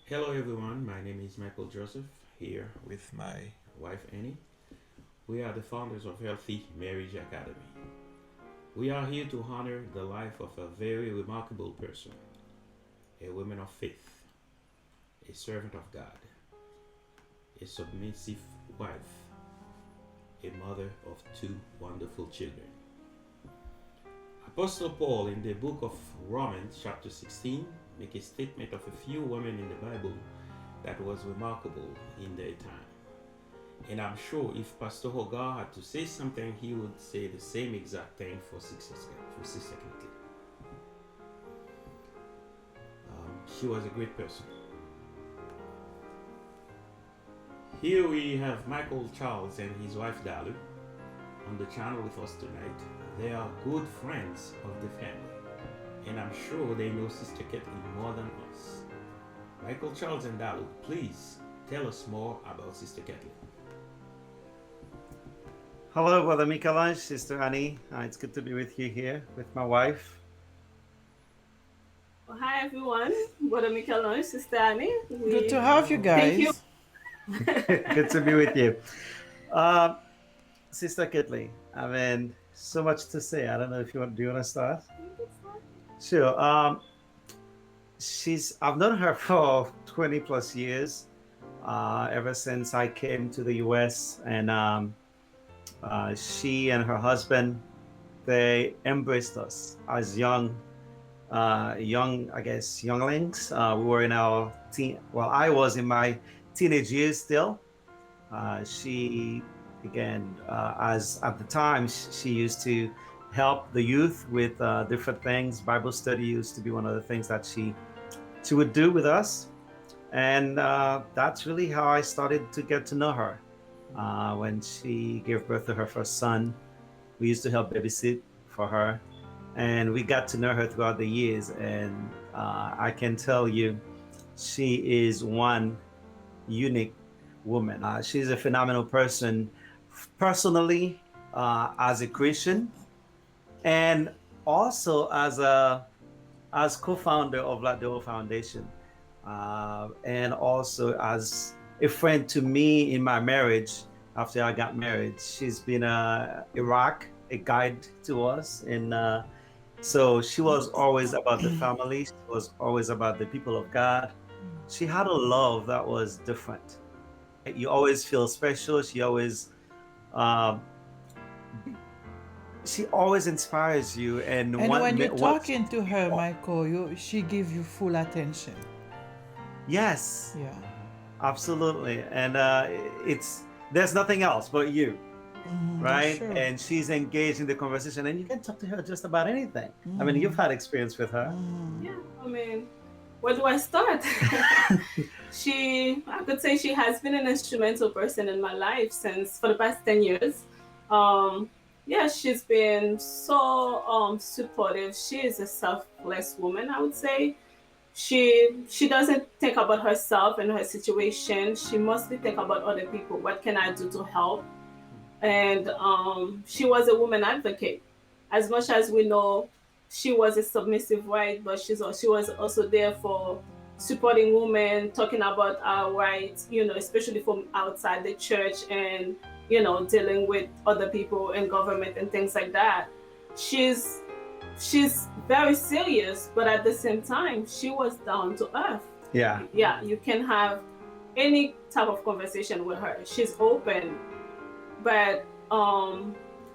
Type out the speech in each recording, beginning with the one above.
Hello everyone, my name is Michael Joseph here with my wife Annie. We are the founders of Healthy Marriage Academy. We are here to honor the life of a very remarkable person, a woman of faith, a servant of God, a submissive wife, a mother of two wonderful children. Apostle Paul in the book of Romans chapter 16 make a statement of a few women in the Bible that was remarkable in their time. And I'm sure if Pastor Hogar had to say something, he would say the same exact thing for Sister Ketly. She was a great person. Here we have Michael Charles and his wife Dalu on the channel with us tonight. They are good friends of the family, and I'm sure they know Sister Ketly more than us. Michael Charles and Dalu, please tell us more about Sister Ketly. Hello, Brother Mikolaj, Sister Annie. It's good to be with you here with my wife. Hi everyone, Brother Michael, Sister Annie. Good to We have you thank you. guys. Good to be with you. Uh, Sister Ketly, I mean, so much to say. I don't know if do you want to start? Sure. I've known her for 20 plus years, ever since I came to the US. And she and her husband, they embraced us as young, I guess, younglings. We were in our well, I was in my teenage years still. She, again, as at the time, she used to help the youth with different things. Bible study used to be one of the things that she would do with us, and that's really how I started to get to know her. When she gave birth to her first son, we used to help babysit for her, and we got to know her throughout the years. And I can tell you, she is one unique woman. She's a phenomenal person, personally, as a Christian, and also as co-founder of Latdeo Foundation, and also as a friend to me in my marriage. After I got married, she's been a rock, a guide to us, and so she was always about the family. She was always about the people of God. She had a love that was different. You always feel special. Um, she always inspires you. And And when you're what? talking to her, Michael, she give you full attention. Yes, Yeah. absolutely. And it's there's nothing else but you, That's right? true. And she's engaged in the conversation, and you can talk to her just about anything. I mean, you've Mm-hmm. had experience with her. Yeah, I mean, where do I start? I could say she has been an instrumental person in my life since for the past 10 years. Um, yeah, she's been so supportive. She is a selfless woman, I would say. She doesn't think about herself and her situation. She mostly think about other people. What can I do to help? And she was a woman advocate. As much as we know, she was a submissive wife, but she was also there for supporting women, talking about our rights, especially from outside the church, and dealing with other people in government and things like that. She's she's very serious, but at the same time, she was down to earth. Yeah. Yeah, you can have any type of conversation with her. She's open, but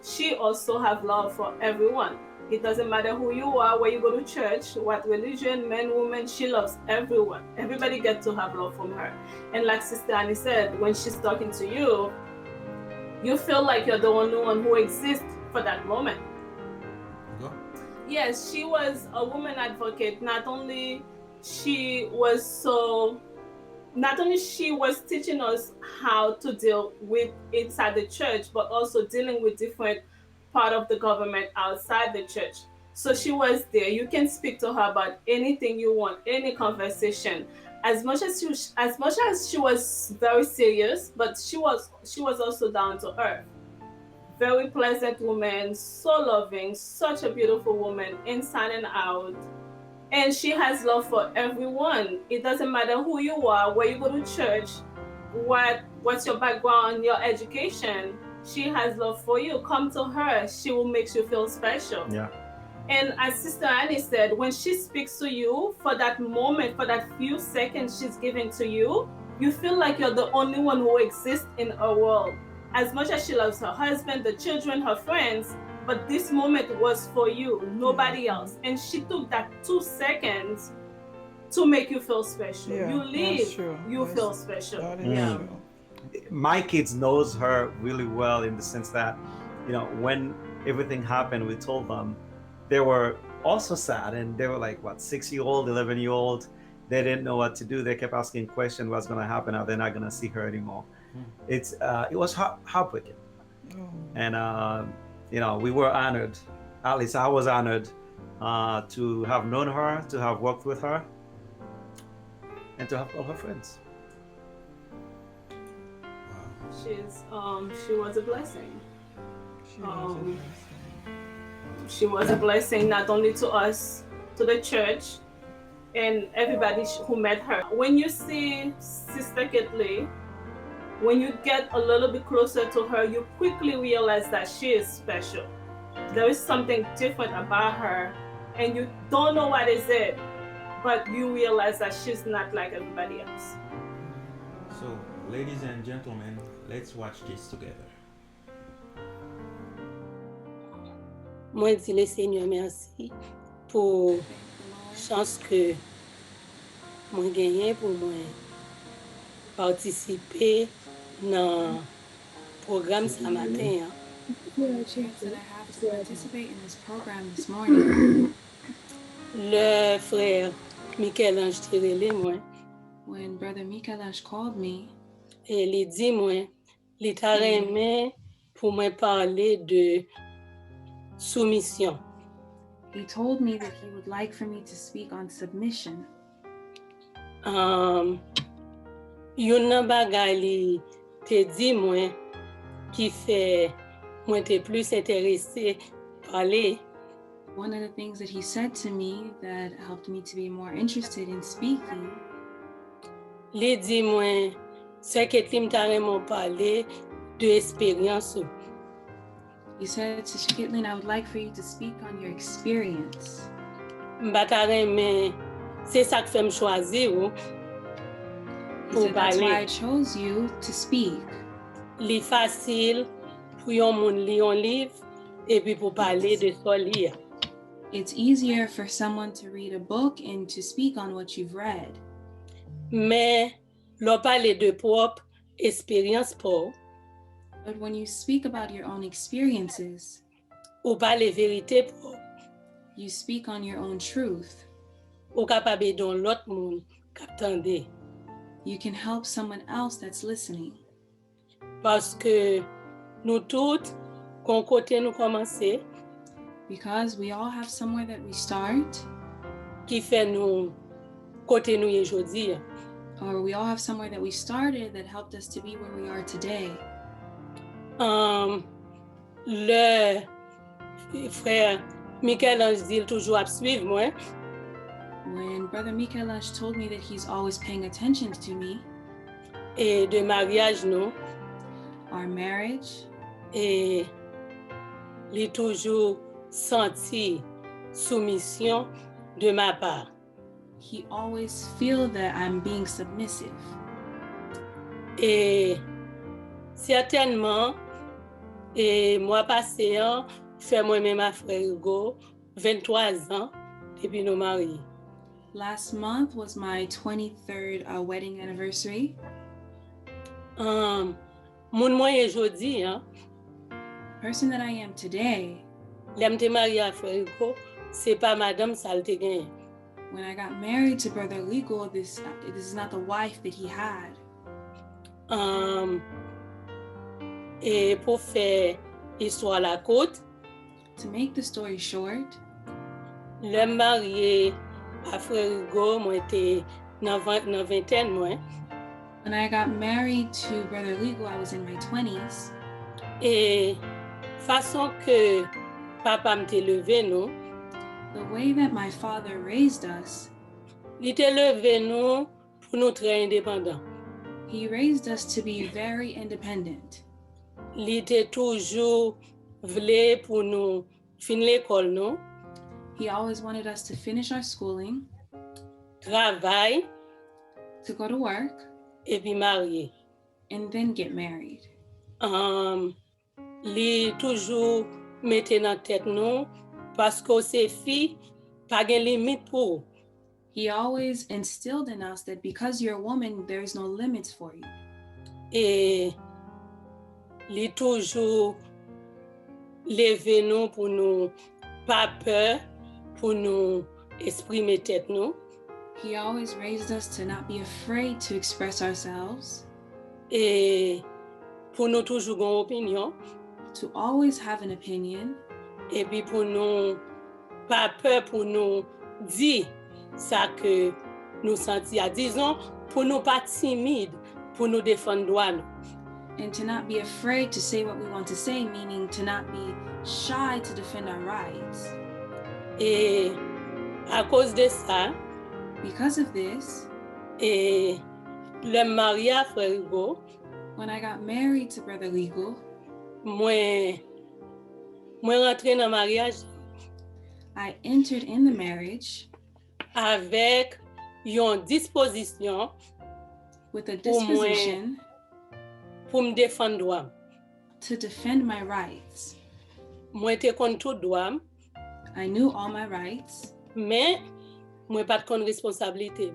she also have love for everyone. It doesn't matter who you are, where you go to church, what religion, men, women, she loves everyone. Everybody gets to have love from her. And like Sister Annie said, when she's talking to you, you feel like you're the only one who exists for that moment. Go. Yes, she was a woman advocate. She was so not only she was teaching us how to deal with inside the church, but also dealing with different part of the government outside the church. So she was there. You can speak to her about anything you want, any conversation. As much as she was very serious, but she was also down to earth. Very pleasant woman, so loving, such a beautiful woman inside and out. And she has love for everyone. It doesn't matter who you are, where you go to church, what's your background, your education. She has love for you. Come to her. She will make you feel special. Yeah. And as Sister Annie said, when she speaks to you for that moment, for that few seconds she's giving to you, you feel like you're the only one who exists in her world. As much as she loves her husband, the children, her friends, but this moment was for you, nobody else. And she took that 2 seconds to make you feel special. Yeah, You leave, that's true. you feel special. That is Yeah. true. My kids knows her really well in the sense that, when everything happened, we told them they were also sad, and they were like, what, 6-year-old, 11-year-old. They didn't know what to do. They kept asking questions, what's going to happen now? They're not going to see her anymore. It was heartbreaking. Oh. And, we were honored, at least I was honored to have known her, to have worked with her, and to have all her friends. She was a blessing. She was a blessing. She was a blessing not only to us, to the church, and everybody who met her. When you see Sister Ketly, when you get a little bit closer to her, you quickly realize that she is special. There is something different about her, and you don't know what is it, but you realize that she's not like everybody else. So, ladies and gentlemen, let's watch this together. Moi, dis le Seigneur merci pour chance que moi gagné pour moi participer dans programme ce matin. The chance that I have to participate in this program this morning. Le frère Michel-Ange Tirele moi. When Brother Michel-Ange called me, et il dit moi, il t'a aimé pour moi parler de soumission. He told me that he would like for me to speak on submission. Yon nan bagay li te di moi qui fait moi te plus intéressé parler. One of the things that he said to me that helped me to be more interested in speaking. Li di moi c'est que Ketly m'ta remon parler de expérience. He said to Ketly, I would like for you to speak on your experience. M'bata remè c'est ça que fait me choisir ou. He said, that's why I chose you to speak. Li facile pour yon moun li yon livre et puis pour parler de son lire. It's easier for someone to read a book and to speak on what you've read. Mais l'on parle de propre expérience pour. But when you speak about your own experiences, ou parle vérité pour. You speak on your own truth. Ou capable don l'autre monde qu'attendait. You can help someone else that's listening. Parce que nous toutes, qu'on côté nous commencer. Because we all have somewhere that we start. Qui fait nous côté nous aujourd'hui. Or we all have somewhere that we started that helped us to be where we are today. Le frère Michel-Ange dit toujours à suivre moi. When Brother Michel-Ange told me that he's always paying attention to me. Et de mariage nous. Our marriage. Et il toujours senti soumission de ma part. He always feels that I'm being submissive. Et certainement, et moi passé an, fait moi-même à frère Hugo 23 ans depuis nous mariés. Last month was my 23rd wedding anniversary. Mon moyen aujourd'hui, person that I am today. L'aime te marié à frère Hugo, c'est pas madame ça le te gagne. When I got married to Brother Legal, this is not the wife that he had. Et pour faire histoire la courte, to make the story short, le marié à frère Hugo, moi était dans vingtaine moi. When I got married to Brother Legal, I was in my 20s. Et façon que papa m'était levé nous. The way that my father raised us, li te leve nou pou nou très indépendants. he raised us to be very independent. Li te toujou vle pou nou fin l'école nou, He always wanted us to finish our schooling, travay, to go to work, epi marye. and then get married. Li toujou mette nan tèt nou, pasko se fi, pa gen limit pou. He always instilled in us that because you're a woman, there's no limits for you. E li toujou leve nou pou nou pa peur, pou nou esprime tèt nou. He always raised us to not be afraid to express ourselves, E pou nou toujou gon opinyon, to always have an opinion, e pi pou nou pa peur pou nou di sa ke nou santi a. Dizon, pou nou pa timide, pou nou defan doa nou. and to not be afraid to say what we want to say, meaning to not be shy to defend our rights. E a cause de sa, Because of this, e le maria frère Hugo, when I got married to Brother Legal, mwen rentre nan mariage I entered in the marriage avèk yon disposisyon with a disposition pou m defan doam. to defend my rights. Mwen te kon tout doam, I knew all my rights, men mwen pat kon responsabilite.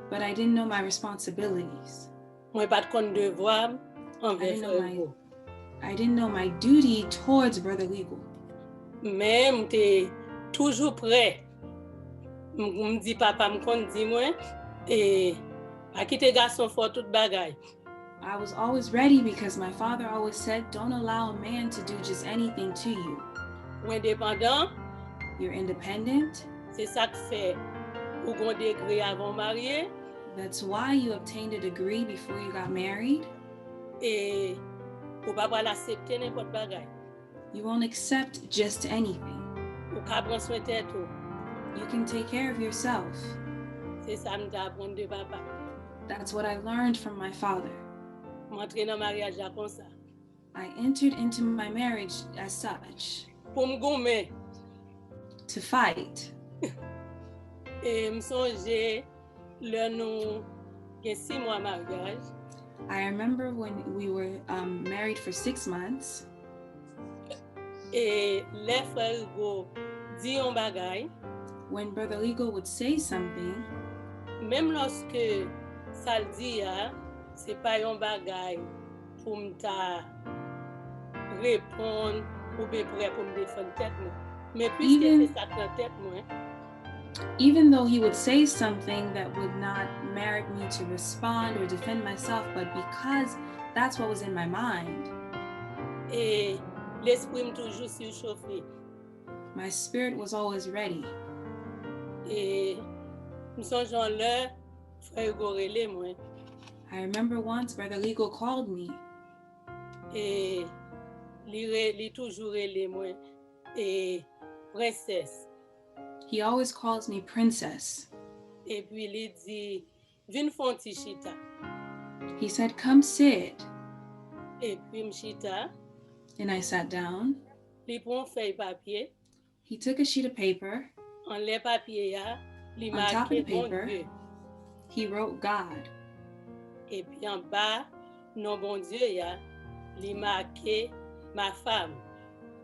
but I didn't know my responsibilities. Mwen pat kon devwam I anvek didn't know frère my Hugo. I didn't know my duty towards Brother Legal. Men m te toujou prè. M di papa m kon di mwen, e pa kite gason fò tout bagay. I was always ready because my father always said, don't allow a man to do just anything to you. Ou indépendant, You're independent. se sa k fè ou gon degré avon mariye, That's why you obtained a degree before you got married. e ou pa pral aksepte n'importe bagay. You won't accept just anything. Ou ka pran soin tèt ou. You can take care of yourself. Se sa m ta apren de papa. That's what I learned from my father. M entre nan mariage la kon sa. I entered into my marriage as such, Pou m goumen, to fight. e m sonje le nou gen 6 mwa mariage, I remember when we were married for 6 months, e le frère Hugo di yon bagay, when Brother Legal would say something, même lorsque ça le dit, c'est pas yon bagay pou m ta répondre ou bien prêt pour me défendre tête moi. Mais puisque Even- c'est ça dans tête moi, even though he would say something that would not merit me to respond or defend myself, but because that's what was in my mind, et l'esprit m toujours surchauffé. my spirit was always ready. Et m songe en l'heure, frère Hugo relé moi, I remember once Brother Legal called me, et li toujours relé moi, et princesse. he always calls me princess. Et puis li dit, vin fon ti chita. He said, come sit. Et puis m chita, And I sat down. li pon feuille papier, He took a sheet of paper. en les papiers ya, li On top of marqué the bon paper. Dieu. He wrote God. Et puis en bas, non bon Dieu ya, li marqué ma femme.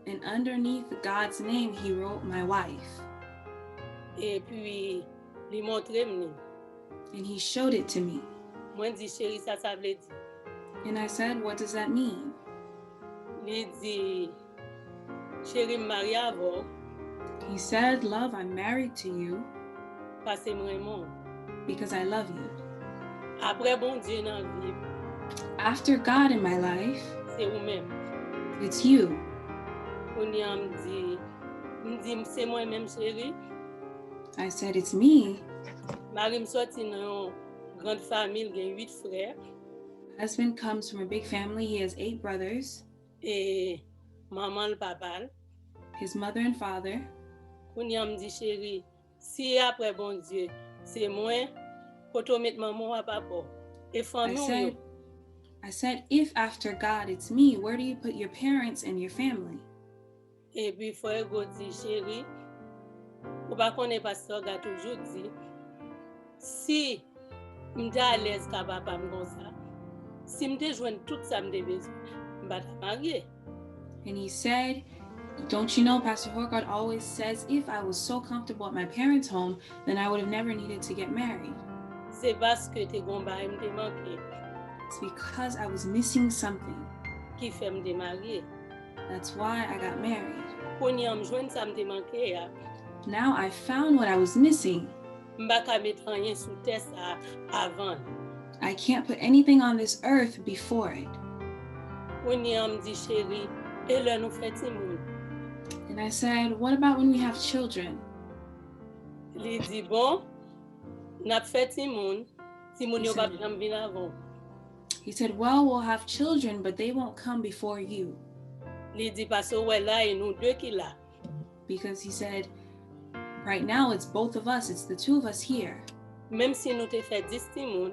And underneath God's name, he wrote my wife. Et puis, li montre mni. And he showed it to me. Mwen di chéri sa vle di. And I said, what does that mean? Li di, chéri m mari avon, He said, love, I'm married to you pase m remon. because I love you. Apre bon Dieu nan vi, After God in my life, se ou men. it's you. Kouni an m di se mwen men chéri, I said, it's me. mari m sorti nan yon grande famille, gen 8 frères, Husband comes from a big family. He has 8 brothers, et maman l papal. his mother and father. Koun yon me dit chérie, si après bon Dieu, c'est moi, koto met maman à papa. Et famille yo. I said, if after God it's me, where do you put your parents and your family? Et puis frère go dit chérie, ou pas connaît pasteur gars toujours dit, si m'ta à l'aise ka papa m'gon ça, si m'te joindre tout ça m'te besoin, m'pa ta marier. And he said, don't you know, Pastor Horgard always says, if I was so comfortable at my parents' home, then I would have never needed to get married. C'est parce que te gon ba m'te manqué. It's because I was missing something. Qui fait m'te marier. That's why I got married. Koun yon joindre ça m'te manqué ya. Now I found what I was missing. M'pa ka mettre rien sous terre ça avant. I can't put anything on this earth before it. Koun yon me dit chérie, et là nous fait ti moun. And I said, what about when we have children? Li dit bon, n'a fait ti moun yo pa jam vin avant. He said, well, we'll have children, but they won't come before you. Li dit parce ouais là et nous deux qui là. Because he said, right now it's both of us, it's the two of us here. Même si nous te fait 10 ti moun,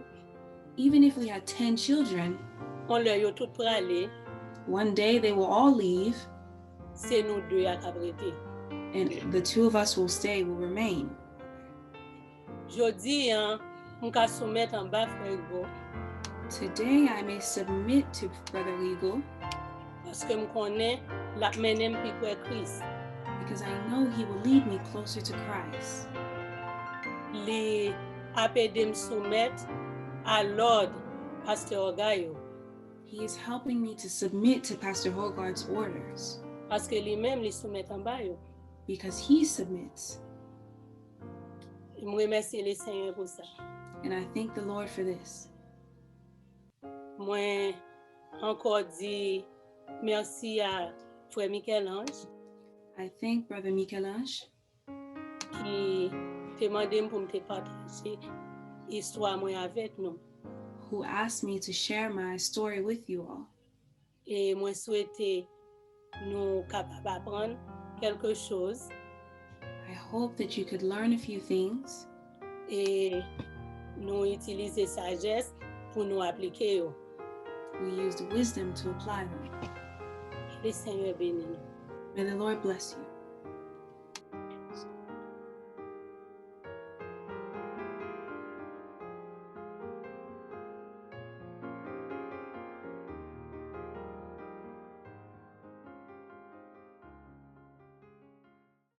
Even if we had 10 children, on leur yo tout pralé, one day they will all leave, c'est nous deux à cabrete. and the two of us will stay, will remain. Jodi hein, m'ka soumettre en bas frère Go Today I may submit to Brother Legal parce que me connais la menem pi kwa Christ. because I know he will lead me closer to Christ. Li apede me soumettre à l'ordre pasteur Gayo He is helping me to submit to Pastor Hogard's orders parce que lui-même li soumet en bas yo. because he submits. Je remercie le Seigneur pour ça. And I thank the Lord for this. Moi encore dit merci à frère Michel-Ange I thank Brother Michel-Ange qui te demandé pour me partager histoire moi avec nous. who asked me to share my story with you all. Et moi souhaiter nous capables apprendre quelque chose I hope that you could learn a few things et nous utiliser sagesse pour nous appliquer yo. we used wisdom to apply them. Le Seigneur bénisse nous. May the Lord bless you.